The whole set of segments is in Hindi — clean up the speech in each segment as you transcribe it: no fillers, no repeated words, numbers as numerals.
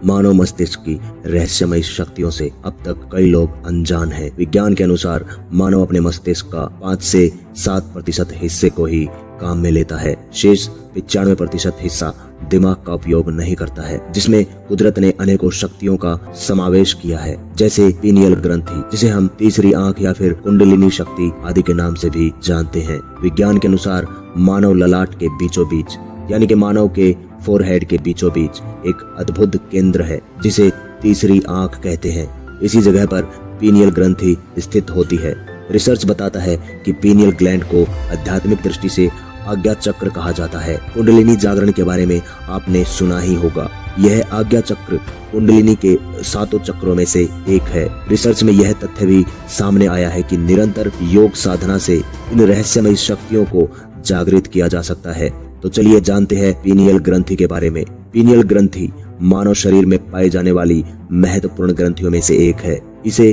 मानव मस्तिष्क की रहस्यमय शक्तियों से अब तक कई लोग अनजान हैं। विज्ञान के अनुसार मानव अपने मस्तिष्क का 5 से 7% हिस्से को ही काम में लेता है। शेष 95% हिस्सा दिमाग का उपयोग नहीं करता है, जिसमें कुदरत ने अनेकों शक्तियों का समावेश किया है, जैसे पीनियल ग्रंथि, जिसे हम तीसरी आंख या फिर कुंडलिनी शक्ति आदि के नाम से भी जानते हैं। विज्ञान के अनुसार मानव ललाट के बीचों बीच यानी कि मानव के फोरहेड के बीचों बीच एक अद्भुत केंद्र है, जिसे तीसरी आंख कहते हैं। इसी जगह पर पीनियल ग्रंथि स्थित होती है। रिसर्च बताता है कि पीनियल ग्लैंड को आध्यात्मिक दृष्टि से आज्ञा चक्र कहा जाता है। कुंडलिनी जागरण के बारे में आपने सुना ही होगा। यह आज्ञा चक्र कुंडलिनी के 7 चक्रों में से एक है। रिसर्च में यह तथ्य भी सामने आया है कि निरंतर योग साधना से इन रहस्यमय शक्तियों को जागृत किया जा सकता है। तो चलिए जानते हैं पीनियल ग्रंथि के बारे में। पीनियल ग्रंथि मानव शरीर में पाई जाने वाली महत्वपूर्ण ग्रंथियों में से एक है। इसे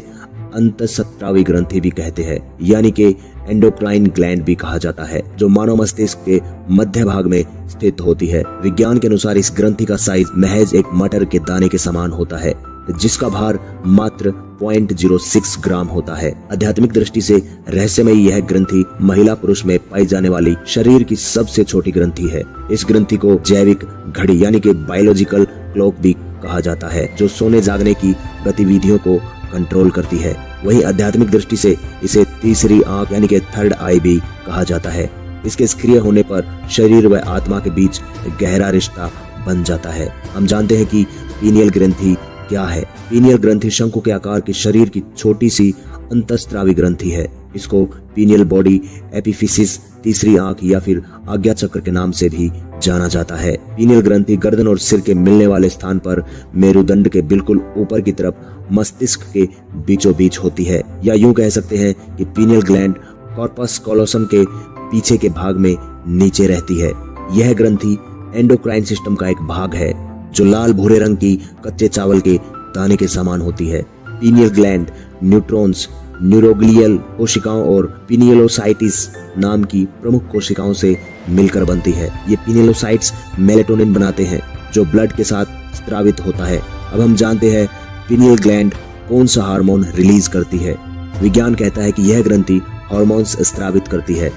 अंतःस्रावी ग्रंथि भी कहते हैं, यानी कि एंडोक्राइन ग्लैंड भी कहा जाता है, जो मानव मस्तिष्क के मध्य भाग में स्थित होती है। विज्ञान के अनुसार इस ग्रंथि का साइज महज एक मटर के दाने के समान होता है, जिसका भार मात्र 0.06 ग्राम होता है। आध्यात्मिक दृष्टि से रहस्यमय यह ग्रंथि महिला पुरुष में पाई जाने वाली शरीर की सबसे छोटी ग्रंथि है। इस ग्रंथि को जैविक घड़ी यानी कि बायोलॉजिकल क्लॉक भी कहा जाता है, जो सोने जागने की गतिविधियों को कंट्रोल करती है। वहीं आध्यात्मिक दृष्टि से इसे तीसरी आंख यानी कि थर्ड आई भी कहा जाता है। इसके सक्रिय होने पर शरीर व आत्मा के बीच गहरा रिश्ता बन जाता है। हम जानते हैं कि पीनियल ग्रंथि क्या है। पीनियल ग्रंथि शंकु के आकार की शरीर की छोटी सी अंतःस्रावी ग्रंथि है। इसको पीनियल बॉडी एपिफिसिस, तीसरी आंख या फिर आज्ञा चक्र के नाम से भी जाना जाता है। पीनियल ग्रंथि गर्दन और सिर के मिलने वाले स्थान पर मेरुदंड के बिल्कुल ऊपर की तरफ मस्तिष्क के बीचों बीच होती है, या यूं कह सकते हैं कि पीनियल ग्लैंड कॉर्पस कॉलोसम के पीछे के भाग में नीचे रहती है। यह ग्रंथि एंडोक्राइन सिस्टम का एक भाग है, जो लाल भूरे रंग की कच्चे चावल के दाने के समान होती है। पीनियल ग्लैंड न्यूट्रॉन्स, न्यूरोग्लियल कोशिकाओं और पिनियलोसाइटिस नाम की प्रमुख कोशिकाओं से मिलकर बनती है। ये पिनियलोसाइट्स मेलेटोनिन बनाते हैं, जो ब्लड के साथ स्रावित होता है। अब हम जानते हैं पीनियल ग्लैंड कौन सा हार्मोन रिलीज करती है। विज्ञान कहता है कि यह ग्रंथि हार्मोन्स स्रावित करती है,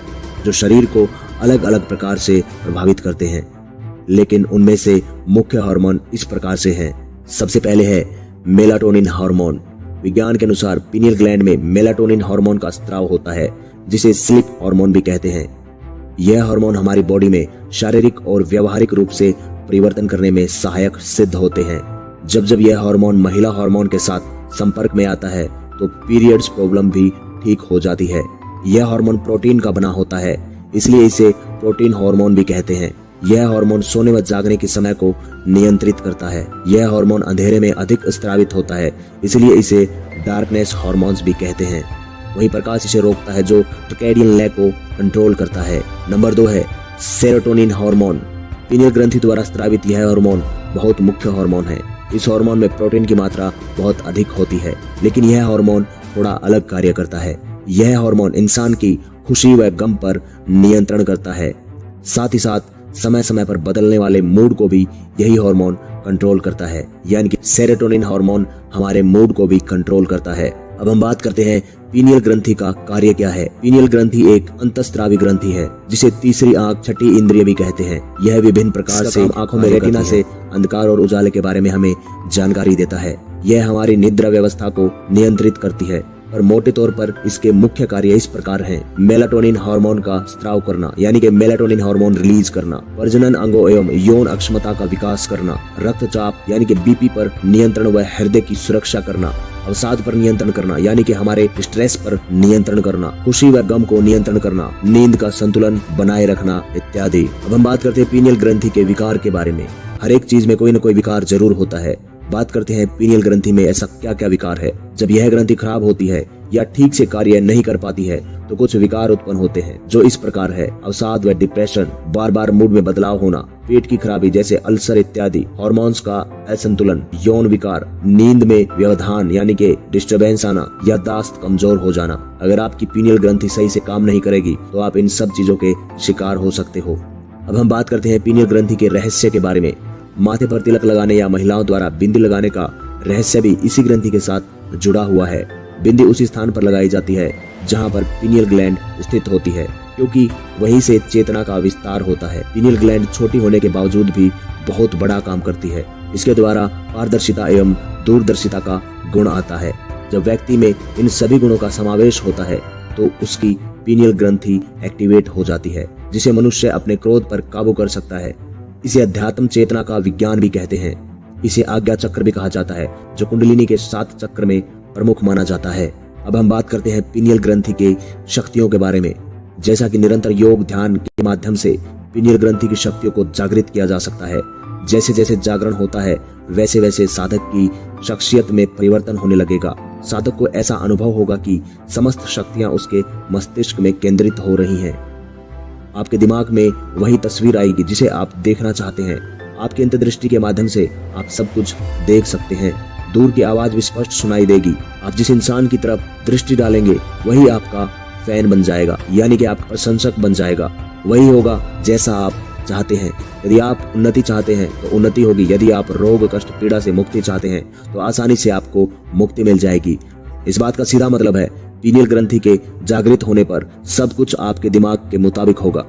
जो शरीर को अलग अलग प्रकार से प्रभावित करते हैं, लेकिन उनमें से मुख्य हार्मोन इस प्रकार से हैं। सबसे पहले है मेलाटोनिन हार्मोन। विज्ञान के अनुसार पीनियल ग्लैंड में मेलाटोनिन हार्मोन का स्राव होता है, जिसे स्लीप हार्मोन भी कहते हैं। यह हार्मोन हमारी बॉडी में शारीरिक और व्यवहारिक रूप से परिवर्तन करने में सहायक सिद्ध होते हैं। जब जब यह हार्मोन महिला हार्मोन के साथ संपर्क में आता है, तो पीरियड्स प्रॉब्लम भी ठीक हो जाती है। यह हार्मोन प्रोटीन का बना होता है, इसलिए इसे प्रोटीन हार्मोन भी कहते हैं। यह हार्मोन सोने व जागने के समय को नियंत्रित करता है। यह हार्मोन अंधेरे में अधिक स्रावित होता है, इसलिए इसे डार्कनेस हार्मोन्स भी कहते हैं। वही प्रकाश इसे रोकता है, जो सर्कैडियन लय को कंट्रोल करता है। नंबर 2 है सेरोटोनिन हार्मोन। पीनियल ग्रंथि द्वारा स्रावित यह हार्मोन बहुत मुख्य हार्मोन है। इस हार्मोन में प्रोटीन की मात्रा बहुत अधिक होती है, लेकिन यह हार्मोन थोड़ा अलग कार्य करता है। यह हार्मोन इंसान की खुशी व गम पर नियंत्रण करता है। साथ ही साथ समय समय पर बदलने वाले मूड को भी यही हार्मोन कंट्रोल करता है, यानी कि सेरोटोनिन हार्मोन हमारे मूड को भी कंट्रोल करता है। अब हम बात करते हैं पीनियल ग्रंथि का कार्य क्या है। पीनियल ग्रंथि एक अंतःस्रावी ग्रंथि है, जिसे तीसरी आंख, छठी इंद्रिय भी कहते हैं। यह विभिन्न प्रकार से आंखों में रेटिना से अंधकार और उजाले के बारे में हमें जानकारी देता है। यह हमारी निद्रा व्यवस्था को नियंत्रित करती है, और मोटे तौर पर इसके मुख्य कार्य इस प्रकार हैं। मेलाटोनिन हार्मोन का स्राव करना, यानी कि मेलाटोनिन हार्मोन रिलीज करना, प्रजनन अंगों एवं यौन अक्षमता का विकास करना, रक्तचाप यानी कि बीपी पर नियंत्रण व हृदय की सुरक्षा करना, अवसाद पर नियंत्रण करना यानी कि हमारे स्ट्रेस पर नियंत्रण करना, खुशी व गम को नियंत्रण करना, नींद का संतुलन बनाए रखना इत्यादि। अब हम बात करते हैं पीनियल ग्रंथि के विकार के बारे में। हर एक चीज में कोई न कोई विकार जरूर होता है। बात करते हैं पीनियल ग्रंथि में ऐसा क्या क्या विकार है। जब यह ग्रंथि खराब होती है या ठीक से कार्य नहीं कर पाती है, तो कुछ विकार उत्पन्न होते हैं, जो इस प्रकार है। अवसाद व डिप्रेशन, बार बार मूड में बदलाव होना, पेट की खराबी जैसे अल्सर इत्यादि, हार्मोन्स का असंतुलन, यौन विकार, नींद में व्यवधान यानी कि डिस्टर्बेंस आना, याददाश्त कमजोर हो जाना। अगर आपकी पीनियल ग्रंथि सही से काम नहीं करेगी, तो आप इन सब चीजों के शिकार हो सकते हो। अब हम बात करते हैं पीनियल ग्रंथि के रहस्य के बारे में। माथे पर तिलक लगाने या महिलाओं द्वारा बिंदी लगाने का रहस्य भी इसी ग्रंथि के साथ जुड़ा हुआ है। बिंदी उसी स्थान पर लगाई जाती है जहाँ पर पीनियल ग्लैंड स्थित होती है, क्योंकि वहीं से चेतना का विस्तार होता है। पीनियल ग्लैंड छोटी होने के बावजूद भी बहुत बड़ा काम करती है। इसके द्वारा पारदर्शिता एवं दूरदर्शिता का गुण आता है। जब व्यक्ति में इन सभी गुणों का समावेश होता है तो उसकी पीनियल ग्रंथि एक्टिवेट हो जाती है, जिसे मनुष्य अपने क्रोध पर काबू कर सकता है। इसे अध्यात्म चेतना का विज्ञान भी कहते हैं। इसे आज्ञा चक्र भी कहा जाता है, जो कुंडलिनी के 7 चक्र में प्रमुख माना जाता है। अब हम बात करते हैं पीनियल ग्रंथि के शक्तियों के बारे में। जैसा कि निरंतर योग ध्यान के माध्यम से पीनियल ग्रंथि की शक्तियों को जागृत किया जा सकता है। जैसे जैसे जागरण होता है वैसे वैसे साधक की शख्सियत में परिवर्तन होने लगेगा। साधक को ऐसा अनुभव होगा कि समस्त शक्तियां उसके मस्तिष्क में केंद्रित हो रही हैं। आपके दिमाग में वही तस्वीर आएगी जिसे आप देखना चाहते हैं। आपकी अंतर्दृष्टि के माध्यम से आप सब कुछ देख सकते हैं। दूर की आवाज भी स्पष्ट सुनाई देगी। आप जिस इंसान की तरफ दृष्टि डालेंगे वही आपका फैन बन जाएगा, यानी कि आपका प्रशंसक बन जाएगा। वही होगा जैसा आप चाहते हैं। यदि आप उन्नति चाहते हैं तो उन्नति होगी। यदि आप रोग कष्ट पीड़ा से मुक्ति चाहते हैं तो आसानी से आपको मुक्ति मिल जाएगी। इस बात का सीधा मतलब है पीनियल ग्रंथि के जागृत होने पर सब कुछ आपके दिमाग के मुताबिक होगा।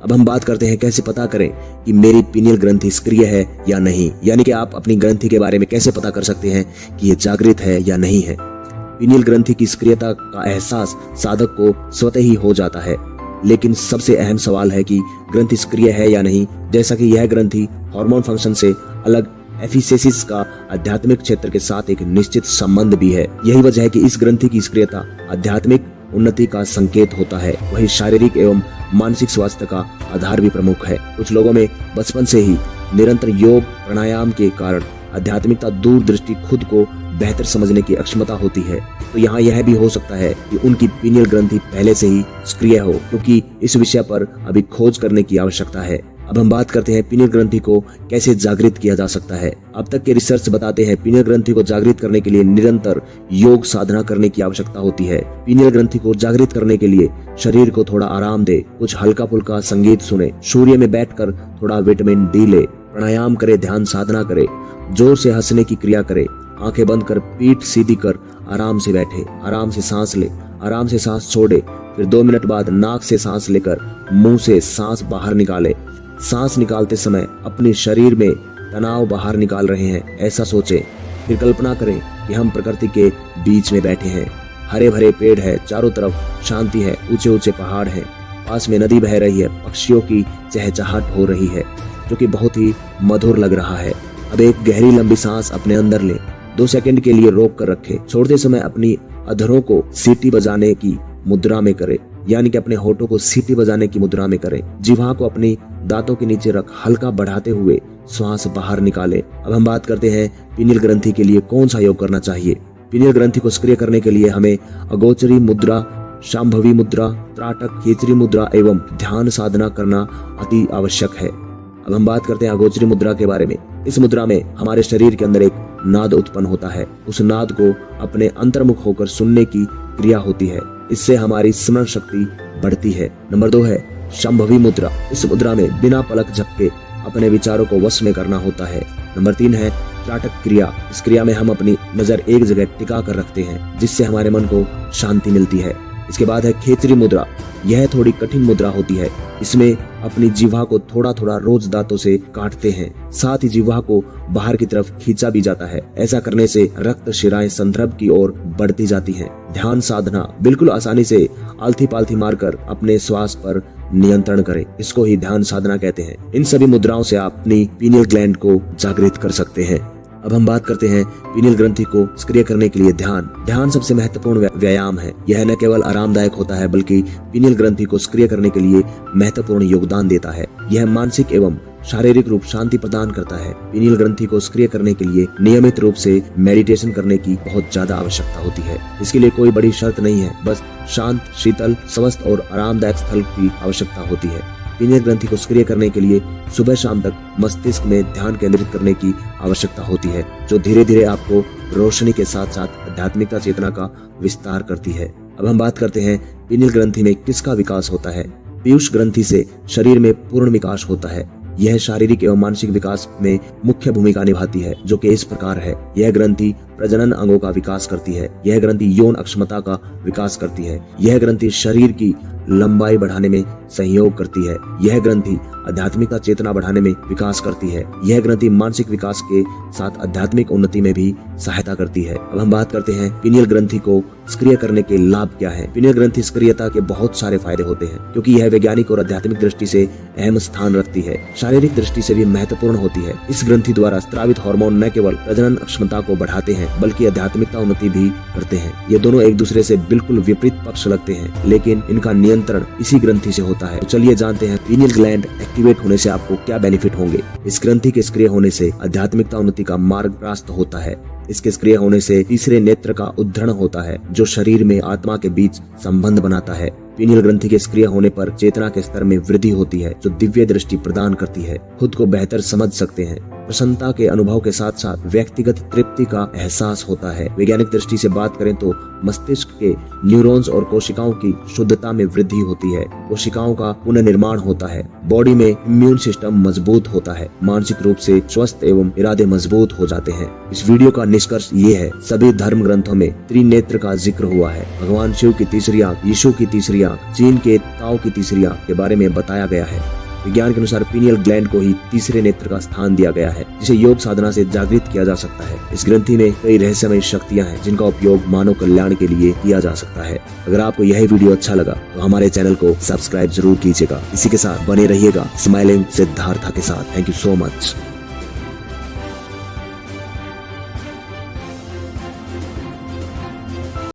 अब हम बात करते हैं कैसे पता करें कि मेरी पीनियल ग्रंथि सक्रिय है या नहीं, यानी कि आप अपनी ग्रंथि के बारे में कैसे पता कर सकते हैं कि ये जागृत है या नहीं है। पीनियल ग्रंथि की सक्रियता का एहसास साधक को स्वतः ही हो जाता है, लेकिन सबसे अहम सवाल है कि ग्रंथि सक्रिय है या नहीं। जैसा कि यह ग्रंथि हार्मोन फंक्शन से अलग एफिसेसिस का आध्यात्मिक क्षेत्र के साथ एक निश्चित संबंध भी है। यही वजह है कि इस ग्रंथि की सक्रियता आध्यात्मिक उन्नति का संकेत होता है। वही शारीरिक एवं मानसिक स्वास्थ्य का आधार भी प्रमुख है। कुछ लोगों में बचपन से ही निरंतर योग प्राणायाम के कारण आध्यात्मिकता दूरदृष्टि खुद को बेहतर समझने की अक्षमता होती है। तो यहाँ यह भी हो सकता है कि उनकी पीनियल ग्रंथि पहले से ही सक्रिय हो, क्योंकि इस विषय पर अभी खोज करने की आवश्यकता है। अब हम बात करते हैं पीनियल ग्रंथि को कैसे जागृत किया जा सकता है। अब तक के रिसर्च बताते हैं पीनियल ग्रंथि को जागृत करने के लिए निरंतर योग साधना करने की आवश्यकता होती है। पीनियल ग्रंथि को जागृत करने के लिए शरीर को थोड़ा आराम दे, कुछ हल्का फुल्का संगीत सुने, सूर्य में बैठकर थोड़ा विटामिन डी ले, प्राणायाम करे, ध्यान साधना करे, जोर से हंसने की क्रिया करे, आंखें बंद कर पीठ सीधी कर आराम से बैठे, आराम से सांस ले, आराम से सांस छोड़े, फिर 2 मिनट बाद नाक से सांस लेकर मुंह से सांस बाहर निकाले। सांस निकालते समय अपने शरीर में तनाव बाहर निकाल रहे हैं ऐसा सोचें। फिर कल्पना करें कि हम प्रकृति के बीच में बैठे हैं। हरे भरे पेड़ है, चारों तरफ शांति है, ऊंचे ऊंचे पहाड़ हैं, पास में नदी बह रही है, पक्षियों की चहचहाट हो रही है जो कि बहुत ही मधुर लग रहा है। अब एक गहरी लंबी सांस अपने अंदर ले, 2 सेकंड के लिए रोक कर रखे। छोड़ते समय अपनी अधरों को सीटी बजाने की मुद्रा में करे, यानी कि अपने होठों को सीटी बजाने की मुद्रा में करें। जिह्वा को अपनी दांतों के नीचे रख हल्का बढ़ाते हुए श्वास बाहर निकाले। अब हम बात करते हैं पीनियल ग्रंथि के लिए कौन सा योग करना चाहिए। पीनियल ग्रंथि को सक्रिय करने के लिए हमें अगोचरी मुद्रा, शांभवी मुद्रा, त्राटक, खेचरी मुद्रा एवं ध्यान साधना करना अति आवश्यक है। अब हम बात करते हैं अगोचरी मुद्रा के बारे में। इस मुद्रा में हमारे शरीर के अंदर एक नाद उत्पन्न होता है। उस नाद को अपने अंतर्मुख होकर सुनने की क्रिया होती है। इससे हमारी स्मरण शक्ति बढ़ती है। नंबर 2 है शांभवी मुद्रा। इस मुद्रा में बिना पलक झपके अपने विचारों को वश में करना होता है। नंबर 3 है त्राटक क्रिया। इस क्रिया में हम अपनी नजर एक जगह टिका कर रखते हैं, जिससे हमारे मन को शांति मिलती है। इसके बाद है खेचरी मुद्रा। यह थोड़ी कठिन मुद्रा होती है। इसमें अपनी जिह्वा को थोड़ा थोड़ा रोज दांतों से काटते हैं, साथ ही जिह्वा को बाहर की तरफ खींचा भी जाता है। ऐसा करने से रक्त शिराएं संदर्भ की ओर बढ़ती जाती हैं। ध्यान साधना बिल्कुल आसानी से आलथी पालथी मारकर अपने श्वास पर नियंत्रण करें, इसको ही ध्यान साधना कहते हैं। इन सभी मुद्राओं से आप अपनी पीनियल ग्लैंड को जागृत कर सकते हैं। अब हम बात करते हैं पीनियल ग्रंथि को सक्रिय करने के लिए ध्यान। ध्यान सबसे महत्वपूर्ण व्यायाम है। यह न केवल आरामदायक होता है बल्कि पीनियल ग्रंथि को सक्रिय करने के लिए महत्वपूर्ण योगदान देता है। यह मानसिक एवं शारीरिक रूप शांति प्रदान करता है। पीनियल ग्रंथि को सक्रिय करने के लिए नियमित रूप से मेडिटेशन करने की बहुत ज्यादा आवश्यकता होती है। इसके लिए कोई बड़ी शर्त नहीं है, बस शांत, शीतल, स्वस्थ और आरामदायक स्थल की आवश्यकता होती है। पीनियल ग्रंथि को सक्रिय करने के लिए सुबह शाम तक मस्तिष्क में ध्यान केंद्रित करने की आवश्यकता होती है, जो धीरे धीरे आपको रोशनी के साथ साथ आध्यात्मिकता चेतना का विस्तार करती है। अब हम बात करते हैं पीनियल ग्रंथि में किसका विकास होता है। पीयूष ग्रंथि से शरीर में पूर्ण विकास होता है। यह शारीरिक एवं मानसिक विकास में मुख्य भूमिका निभाती है, जो कि इस प्रकार है। यह ग्रंथि प्रजनन अंगों का विकास करती है। यह ग्रंथि यौन अक्षमता का विकास करती है। यह ग्रंथि शरीर की लंबाई बढ़ाने में सहयोग करती है। यह ग्रंथि आध्यात्मिकता चेतना बढ़ाने में विकास करती है। यह ग्रंथि मानसिक विकास के साथ आध्यात्मिक उन्नति में भी सहायता करती है। अब हम बात करते हैं पीनियल ग्रंथि को सक्रिय करने के लाभ क्या है। पीनियल ग्रंथि सक्रियता के बहुत सारे फायदे होते हैं, क्योंकि यह वैज्ञानिक और आध्यात्मिक दृष्टि से अहम स्थान रखती है। शारीरिक दृष्टि से भी महत्वपूर्ण होती है। इस ग्रंथि द्वारा स्रावित हार्मोन न केवल प्रजनन क्षमता को बढ़ाते हैं, बल्कि आध्यात्मिकता उन्नति भी करते हैं। ये दोनों एक दूसरे से बिल्कुल विपरीत पक्ष लगते हैं, लेकिन इनका नियंत्रण इसी ग्रंथि से होता है। तो चलिए जानते हैं पीनियल ग्लैंड एक्टिवेट होने से आपको क्या बेनिफिट होंगे। इस ग्रंथि के सक्रिय होने से आध्यात्मिकता उन्नति का मार्ग प्रशस्त होता है। इसके सक्रिय होने से तीसरे नेत्र का उद्धरण होता है, जो शरीर में आत्मा के बीच संबंध बनाता है। पीनियल ग्रंथि के सक्रिय होने पर चेतना के स्तर में वृद्धि होती है, जो दिव्य दृष्टि प्रदान करती है। खुद को बेहतर समझ सकते हैं। प्रसन्नता के अनुभव के साथ साथ व्यक्तिगत तृप्ति का एहसास होता है। वैज्ञानिक दृष्टि से बात करें तो मस्तिष्क के न्यूरॉन्स और कोशिकाओं की शुद्धता में वृद्धि होती है। कोशिकाओं का पुनर्निर्माण होता है। बॉडी में इम्यून सिस्टम मजबूत होता है। मानसिक रूप से स्वस्थ एवं इरादे मजबूत हो जाते हैं। इस वीडियो का निष्कर्ष ये है, सभी धर्म ग्रंथों में त्रिनेत्र का जिक्र हुआ है। भगवान शिव की तीसरी आंख, यीशु की तीसरी आंख, चीन के ताओ की तीसरी आंख के बारे में बताया गया है। विज्ञान के अनुसार पीनियल ग्लैंड को ही तीसरे नेत्र का स्थान दिया गया है, जिसे योग साधना से जागृत किया जा सकता है। इस ग्रंथि में कई रहस्यमय शक्तियां हैं, जिनका उपयोग मानव कल्याण के लिए किया जा सकता है। अगर आपको यह वीडियो अच्छा लगा तो हमारे चैनल को सब्सक्राइब जरूर कीजिएगा। इसी के साथ बने रहिएगा स्माइलिंग सिद्धार्था के साथ। Thank you so much.